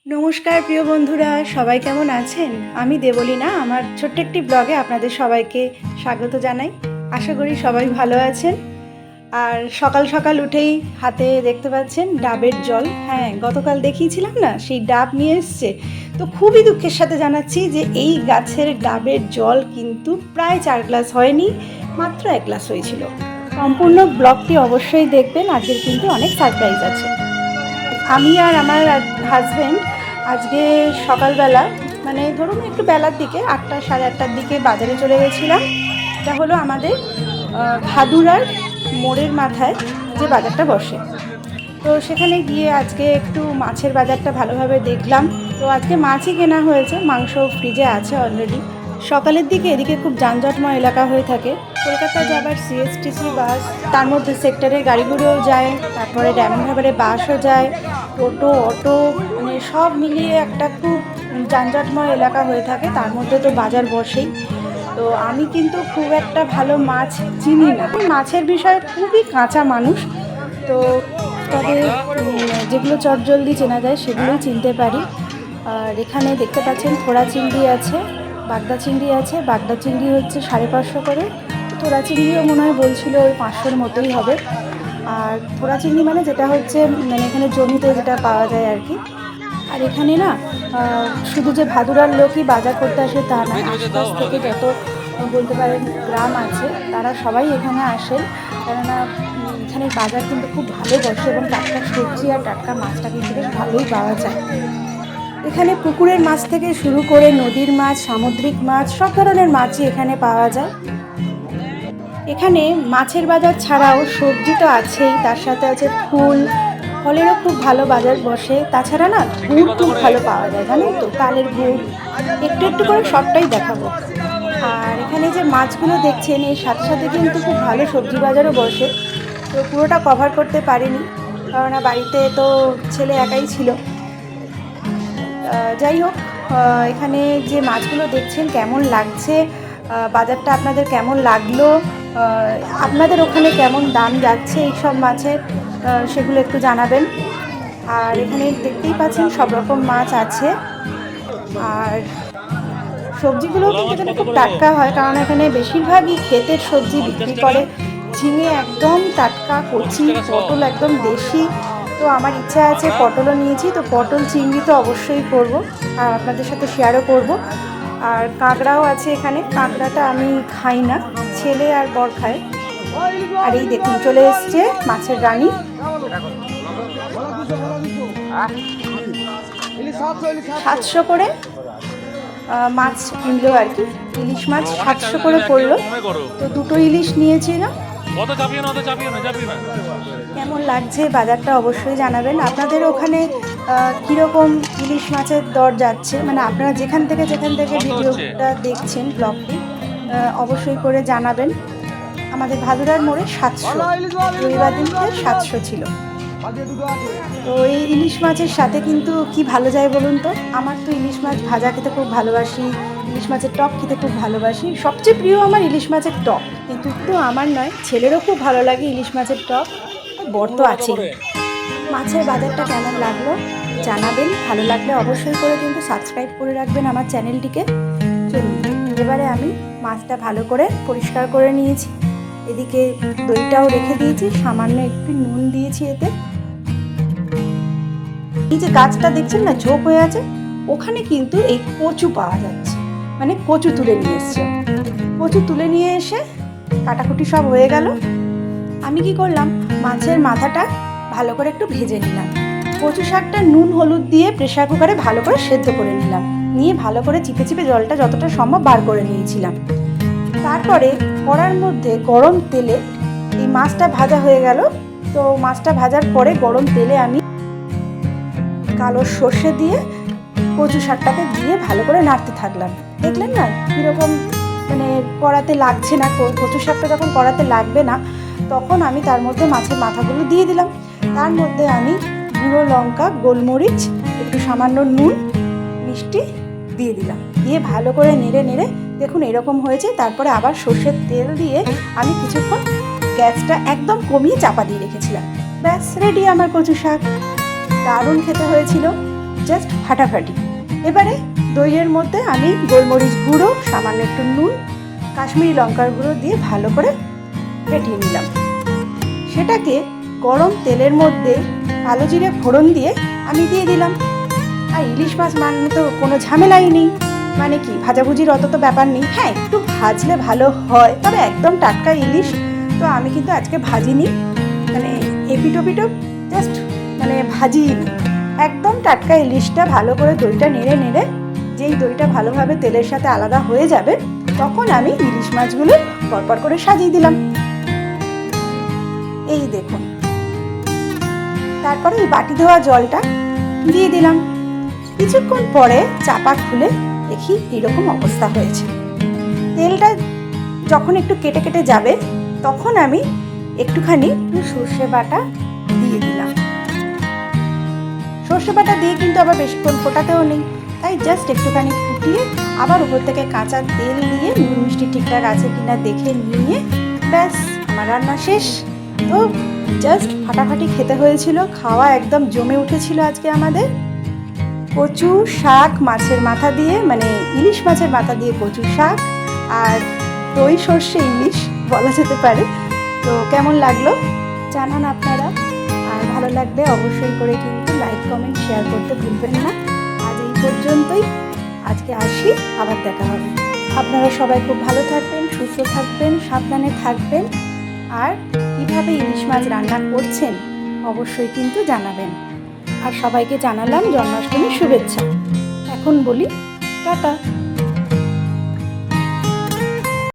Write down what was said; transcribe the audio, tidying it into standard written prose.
নমস্কার প্রিয় বন্ধুরা, সবাই কেমন আছেন? আমি দেবলীনা আমার ছোট্ট একটি ব্লগে আপনাদের সবাইকে স্বাগত জানাই। আশা করি সবাই ভালো আছেন। আর সকাল সকাল উঠেই হাতে দেখতে পাচ্ছেন ডাবের জল। হ্যাঁ, গতকাল দেখিয়েছিলাম না, সেই ডাব নিয়ে এসছে। তো খুবই দুঃখের সাথে জানাচ্ছি যে এই গাছের ডাবের জল কিন্তু প্রায় 4 গ্লাস হয়নি, মাত্র 1 গ্লাস হয়েছিল। সম্পূর্ণ ব্লগটি অবশ্যই দেখবেন, আজকের কিন্তু অনেক সারপ্রাইজ আছে। আমি আর আমার হাজব্যান্ড আজকে সকালবেলা, মানে ধরুন একটু বেলার দিকে 8টা সাড়ে 8টার দিকে বাজারে চলে গেছিলাম। এটা হলো আমাদের ভাদুরার মোড়ের মাথায় যে বাজারটা বসে। তো সেখানে গিয়ে আজকে একটু মাছের বাজারটা ভালোভাবে দেখলাম। তো আজকে মাছই কেনা হয়েছে, মাংস ফ্রিজে আছে অলরেডি। সকালের দিকে এদিকে খুব যানজটময় এলাকা হয়ে থাকে। কলকাতা যাবার সিএসটিসি বাস, তার মধ্যে সেক্টরের গাড়িগুলোও যায়, তারপরে ডায়মন্ড হারবারে বাসও যায়, টোটো অটো, মানে সব মিলিয়ে একটা খুব যানজটময় এলাকা হয়ে থাকে। তার মধ্যে তো বাজার বসেই। তো আমি কিন্তু খুব একটা ভালো মাছ চিনি না, মাছের বিষয়ে খুবই কাঁচা মানুষ। তো তবে যেগুলো চটজলদি চেনা যায় সেগুলোই চিনতে পারি। আর এখানে দেখতে পাচ্ছেন থোড়া চিংড়ি আছে, বাগদা চিংড়ি আছে। বাগদা চিংড়ি হচ্ছে 550 করে, থোড়া চিংড়িও মনে হয় বলছিল ওই 500-র মতোই হবে। আর থোড়া চিংড়ি মানে যেটা হচ্ছে মানে এখানে জমিতে যেটা পাওয়া যায় আর কি। আর এখানে না শুধু যে ভাদুরার লোকই বাজার করতে আসে তা নয়, আশপাশ থেকে যত বলতে পারেন গ্রাম আছে তারা সবাই এখানে আসে, কেননা এখানে বাজার কিন্তু খুব ভালো বসে এবং টাটকা সবজি আর টাটকা মাছটা কিন্তু বেশ ভালোই পাওয়া যায়। এখানে পুকুরের মাছ থেকে শুরু করে নদীর মাছ, সামুদ্রিক মাছ, সব ধরনের মাছই এখানে পাওয়া যায়। এখানে মাছের বাজার ছাড়াও সবজি তো আছেই, তার সাথে আছে ফুল ফলেরও খুব ভালো বাজার বসে। তাছাড়া না গুড় খুব ভালো পাওয়া যায়, জানেন তো, তালের গুড়। একটু একটু করে সবটাই দেখাবো। আর এখানে যে মাছগুলো দেখছেন এর সাথে সাথে কিন্তু খুব ভালো সবজি বাজারও বসে। তো পুরোটা কভার করতে পারিনি, কারণ বাড়িতে তো ছেলে একাই ছিল। যাই হোক, এখানে যে মাছগুলো দেখছেন কেমন লাগছে, বাজারটা আপনাদের কেমন লাগলো, আপনাদের ওখানে কেমন দাম যাচ্ছে এই সব মাছের, সেগুলো একটু জানাবেন। আর এখানে দেখতেই পাচ্ছেন সব রকম মাছ আছে। আর সবজিগুলো কিন্তু এখানে খুব টাটকা হয়, কারণ এখানে বেশিরভাগই ক্ষেতের সবজি বিক্রি করে। ঝিঙে একদম টাটকা কচি, পটল একদম দেশি। তো আমার ইচ্ছা আছে, পটলও নিয়েছি, তো পটল চিংড়ি তো অবশ্যই করব আর আপনাদের সাথে শেয়ারও করব। আর কাঁকড়াও আছে এখানে, কাঁকড়াটা আমি খাই না, ছেলে আর বর খায়। আর এই দেখুন চলে এসছে মাছের রানী। 700 করে মাছ কিনলো আর কি, ইলিশ মাছ 700 করে পড়লো। তো দুটো ইলিশ নিয়েছিলাম। কেমন লাগছে বাজারটা অবশ্যই জানাবেন। আপনাদের ওখানে কীরকম ইলিশ মাছের দর যাচ্ছে, মানে আপনারা যেখান থেকে ভিডিওটা দেখছেন ব্লগটি, অবশ্যই করে জানাবেন। আমাদের ভাদুরার মোড়ে 700, রবিবার দিনকে 700 ছিল। তো এই ইলিশ মাছের সাথে কিন্তু কি ভালো যায় বলুন তো? আমার তো ইলিশ মাছ ভাজা খেতে খুব ভালোবাসি, ইলিশ মাছের টক খেতে খুব ভালোবাসি। সবচেয়ে প্রিয় আমার ইলিশ মাছের টক, কিন্তু একটু আমার নয়, ছেলেরও খুব ভালো লাগে ইলিশ মাছের টক। বর তো আছেই। মাছের বাজারটা কেমন লাগলো জানাবেন, ভালো লাগলে অবশ্যই করে কিন্তু সাবস্ক্রাইব করে রাখবেন আমার চ্যানেলটিকে। চলুন, এবারে আমি মাছটা ভালো করে পরিষ্কার করে নিয়েছি। এদিকে দইটাও রেখে দিয়েছি, সামান্য একটু নুন দিয়েছি এতে। এই যে গাছটা দেখছেন না ঝোপ হয়ে আছে, ওখানে কিন্তু এই কচু পাওয়া যাচ্ছে, মানে কচু তুলে নিয়ে এসছে। কচু তুলে নিয়ে এসে কাটাকুটি সব হয়ে গেল। আমি কি করলাম, মাছের মাথাটা ভালো করে একটু ভেজে নিলাম। কচু শাকটা নুন হলুদ দিয়ে প্রেসার কুকারে ভালো করে সেদ্ধ করে নিলাম, নিয়ে ভালো করে চিপে চিপে জলটা যতটা সম্ভব বার করে নিয়েছিলাম। তারপরে কড়ার মধ্যে গরম তেলে এই মাছটা ভাজা হয়ে গেল। তো মাছটা ভাজার পরে গরম তেলে আমি কালো সর্ষে দিয়ে কচু শাকটাকে দিয়ে ভালো করে নাড়তে থাকলাম। দেখলেন না কীরকম মানে কড়াতে লাগছে না। কচু শাকটা যখন কড়াতে লাগবে না, তখন আমি তার মধ্যে মাছের মাথাগুলো দিয়ে দিলাম। তার মধ্যে আমি গুঁড়ো লঙ্কা, গোলমরিচ, একটু সামান্য নুন, মিষ্টি দিয়ে দিলাম, দিয়ে ভালো করে নেড়ে নেড়ে দেখুন এরকম হয়েছে। তারপরে আবার সর্ষের তেল দিয়ে আমি কিছুক্ষণ গ্যাসটা একদম কমিয়ে চাপা দিয়ে রেখেছিলাম। ব্যাস রেডি আমার কচু শাক। দারুণ খেতে হয়েছিল, জাস্ট ফাটাফাটি। এবারে দইয়ের মধ্যে আমি গোলমরিচ গুঁড়ো, সামান্য একটু নুন, কাশ্মীরি লঙ্কার গুঁড়ো দিয়ে ভালো করে ফেটিয়ে নিলাম। সেটাকে গরম তেলের মধ্যে কালো জিরে ফোড়ন দিয়ে আমি দিয়ে দিলাম। আর ইলিশ মাছ মানে তো কোনো ঝামেলাই নেই, মানে কি ভাজাভুজির অত তো ব্যাপার নেই। হ্যাঁ, একটু ভাজলে ভালো হয়, তবে একদম টাটকা ইলিশ তো আমি কিন্তু আজকে ভাজিনি, মানে এপিটোপিটো জাস্ট মানে ভাজিনি। একদম টাটকা ইলিশটা ভালো করে দইটা নেড়ে নেড়ে, যেই দইটা ভালোভাবে তেলের সাথে আলাদা হয়ে যাবে তখন আমি ইলিশ মাছগুলো পরপর করে সাজিয়ে দিলাম। এই দেখুন, তারপরে এই বাটি ধোয়া জলটা দিয়ে দিলাম। কিছুক্ষণ পরে চাপা খুলে দেখি এরকম অবস্থা হয়েছে। তেলটা যখন একটু কেটে কেটে যাবে তখন আমি একটুখানি সর্ষে বাটা দিয়ে দিলাম। সর্ষে বাটা দিয়ে কিন্তু আবার বেশিক্ষণ ফোটাতেও নেই, তাই জাস্ট একটুখানি ফুটিয়ে আবার উপর থেকে কাঁচা তেল দিয়ে নুন মিষ্টি ঠিকঠাক আছে কিনা দেখে নিয়ে ব্যাস আমার রান্না শেষ। তো জাস্ট ফাটাফাটি খেতে হয়েছিল, খাওয়া একদম জমে উঠেছিল আজকে আমাদের। কচু শাক মাছের মাথা দিয়ে, মানে ইলিশ মাছের মাথা দিয়ে কচু শাক আর দই সর্ষে ইলিশ বলা যেতে পারে। তো কেমন লাগলো জানান আপনারা, আর ভালো লাগলে অবশ্যই করে কিন্তু লাইক কমেন্ট শেয়ার করতে ভুলবেন না। আজ এই পর্যন্তই, আজকে আসি, আবার দেখা হবে। আপনারা সবাই খুব ভালো থাকবেন, সুস্থ থাকবেন, সাবধানে থাকবেন, আর কীভাবে ইলিশ মাছ রান্না করছেন অবশ্যই কিন্তু জানাবেন। আর সবাইকে জানালাম জন্মাষ্টমীর শুভেচ্ছা। এখন বলি টাটা।